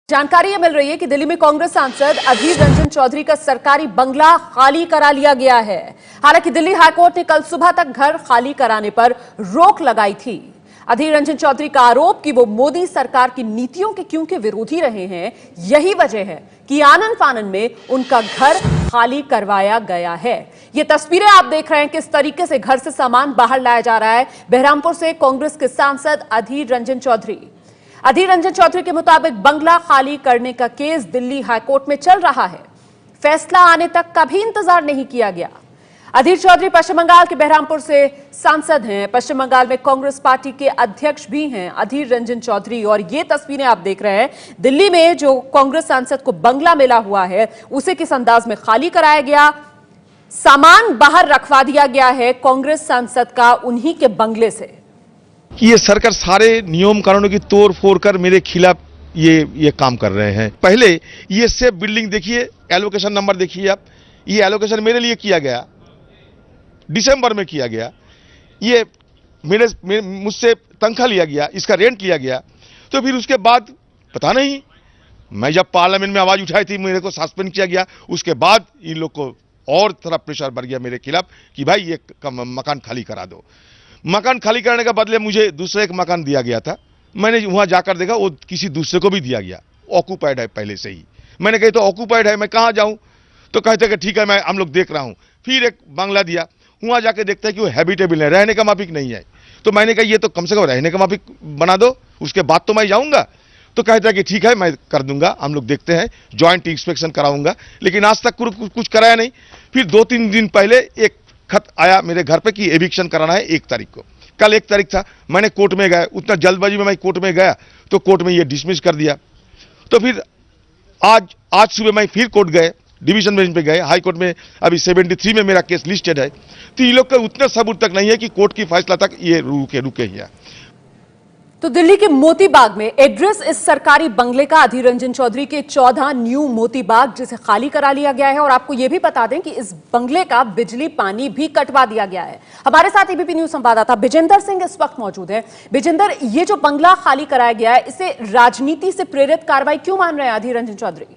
जानकारी ये मिल रही है कि दिल्ली में कांग्रेस सांसद अधीर रंजन चौधरी का सरकारी बंगला खाली करा लिया गया है। हालांकि दिल्ली हाईकोर्ट ने कल सुबह तक घर खाली कराने पर रोक लगाई थी। अधीर रंजन चौधरी का आरोप कि वो मोदी सरकार की नीतियों के क्योंकि विरोधी रहे हैं, यही वजह है कि आनन फानन में उनका घर खाली करवाया गया है। ये तस्वीरें आप देख रहे हैं किस तरीके से घर से सामान बाहर लाया जा रहा है। बहरामपुर से कांग्रेस के सांसद अधीर रंजन चौधरी के मुताबिक बंगला खाली करने का केस दिल्ली हाईकोर्ट में चल रहा है। फैसला आने तक का भी इंतजार नहीं किया गया। अधीर चौधरी पश्चिम बंगाल के बहरामपुर से सांसद हैं। पश्चिम बंगाल में कांग्रेस पार्टी के अध्यक्ष भी हैं अधीर रंजन चौधरी। और ये तस्वीरें आप देख रहे हैं, दिल्ली में जो कांग्रेस सांसद को बंगला मिला हुआ है उसे किस अंदाज में खाली कराया गया, सामान बाहर रखवा दिया गया है कांग्रेस सांसद का उन्हीं के बंगले से। कि ये सरकार सारे नियम कानूनों की तोड़ फोड़ कर मेरे खिलाफ ये काम कर रहे हैं। पहले ये सेफ बिल्डिंग देखिए, एलोकेशन नंबर देखिए आप, ये एलोकेशन मेरे लिए किया गया, दिसंबर में किया गया। ये मुझसे तनख्वाह लिया गया, इसका रेंट लिया गया। तो फिर उसके बाद पता नहीं, मैं जब पार्लियामेंट में आवाज उठाई थी मेरे को सस्पेंड किया गया। उसके बाद इन लोग को और तरफ प्रेशर बढ़ गया मेरे खिलाफ कि भाई ये मकान खाली करा दो। मकान खाली करने के बदले मुझे दूसरा एक मकान दिया गया था। मैंने वहां जाकर देखा वो किसी दूसरे को भी दिया गया, ऑक्यूपाइड है पहले से ही। मैंने कही तो ऑक्यूपाइड है, मैं कहां जाऊं? तो कहते कि ठीक है मैं हम लोग देख रहा हूं। फिर एक बंगला दिया, वहां जाके देखता है कि वो हैबिटेबल है, रहने का माफिक नहीं है। तो मैंने कहा ये तो कम से कम रहने का माफिक बना दो, उसके बाद तो मैं जाऊंगा। तो कहता है कि ठीक है मैं कर दूंगा, हम लोग देखते हैं, ज्वाइंट इंस्पेक्शन कराऊंगा। लेकिन आज तक कुछ कराया नहीं। फिर 2-3 दिन पहले एक खत आया मेरे घर पे कि एविक्शन कराना है 1 तारीख को। कल 1 तारीख था, मैंने कोर्ट में गया, उतना जल्दबाजी में मैं कोर्ट में गया तो कोर्ट में ये डिसमिस कर दिया। तो फिर आज सुबह मैं फिर कोर्ट गए, डिवीजन बेंच पे गए, हाई कोर्ट में अभी 73 में मेरा केस लिस्टेड है। तो ये लोग का उतना सबूत तक नहीं है कि कोर्ट की फैसला तक ये रुके ही है। तो दिल्ली के मोती बाग में एड्रेस इस सरकारी बंगले का अधीर रंजन चौधरी के 14 न्यू मोती बाग, जिसे खाली करा लिया गया है। और आपको यह भी बता दें कि इस बंगले का बिजली पानी भी कटवा दिया गया है। हमारे साथ एबीपी न्यूज संवाददाता बिजेंदर सिंह इस वक्त मौजूद है। बिजेंदर, ये जो बंगला खाली कराया गया है, इसे राजनीति से प्रेरित कार्रवाई क्यों मान रहे हैं अधीर रंजन चौधरी?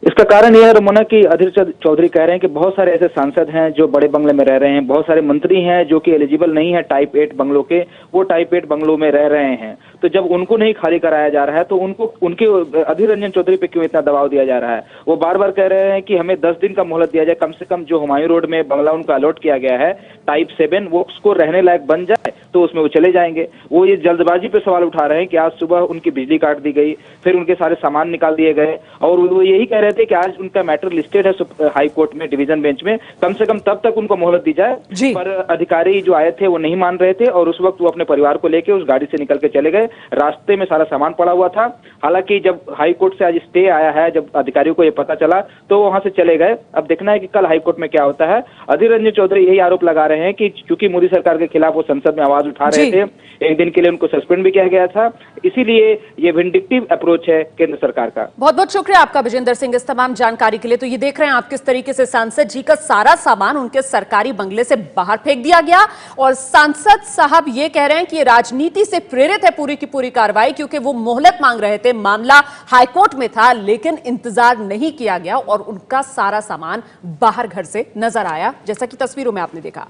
इसका कारण यह है रमोना कि अधीर चौधरी कह रहे हैं कि बहुत सारे ऐसे सांसद हैं जो बड़े बंगले में रह रहे हैं, बहुत सारे मंत्री हैं जो कि एलिजिबल नहीं है टाइप 8 बंगलों के, वो टाइप 8 बंगलों में रह रहे हैं। तो जब उनको नहीं खाली कराया जा रहा है तो उनके अधीर रंजन चौधरी पे क्यों इतना दबाव दिया जा रहा है? वो बार बार कह रहे हैं कि हमें 10 दिन का मोहलत दिया जाए, कम से कम जो हुमायूं रोड में बंगला उनका अलॉट किया गया है टाइप 7, वो उसको रहने लायक बन जाए तो उसमें वो चले जाएंगे। वो ये जल्दबाजी पे सवाल उठा रहे हैं कि आज सुबह उनकी बिजली काट दी गई, फिर उनके सारे सामान निकाल दिए गए। और वो यही कह रहे थे कि आज उनका मैटर लिस्टेड है हाई कोर्ट में, डिवीजन बेंच में, कम से कम तब तक उनको मोहलत दी जाए। पर अधिकारी जो आए थे वो नहीं मान रहे थे और उस वक्त वो अपने परिवार को लेकर उस गाड़ी से निकल के चले गए। रास्ते में सारा सामान पड़ा हुआ था। हालांकि जब हाई कोर्ट से आज स्टे आया है, जब अधिकारियों को ये पता चला तो वहां से चले गए। अब देखना है कि कल हाई कोर्ट में क्या होता है। अधीर रंजन चौधरी यही आरोप लगा रहे हैं कि क्योंकि मोदी सरकार के खिलाफ वो संसद में आवाज उठा रहे थे, 1 दिन के लिए उनको सस्पेंड भी किया गया था, इसीलिए ये विंडिक्टिव अप्रोच है केंद्र सरकार का। बहुत बहुत शुक्रिया आपका बिजेंदर सिंह इस तमाम जानकारी के लिए। तो ये देख रहे हैं आप किस तरीके से सांसद जी का सारा सामान उनके सरकारी बंगले से बाहर फेंक दिया गया। और सांसद साहब ये कह रहे हैं कि ये राजनीति से प्रेरित है पूरी की पूरी कार्रवाई, क्योंकि वो मोहलत मांग रहे थे, मामला हाईकोर्ट में था लेकिन इंतजार नहीं किया गया और उनका सारा सामान बाहर घर से नजर आया, जैसा कि तस्वीरों में आपने देखा।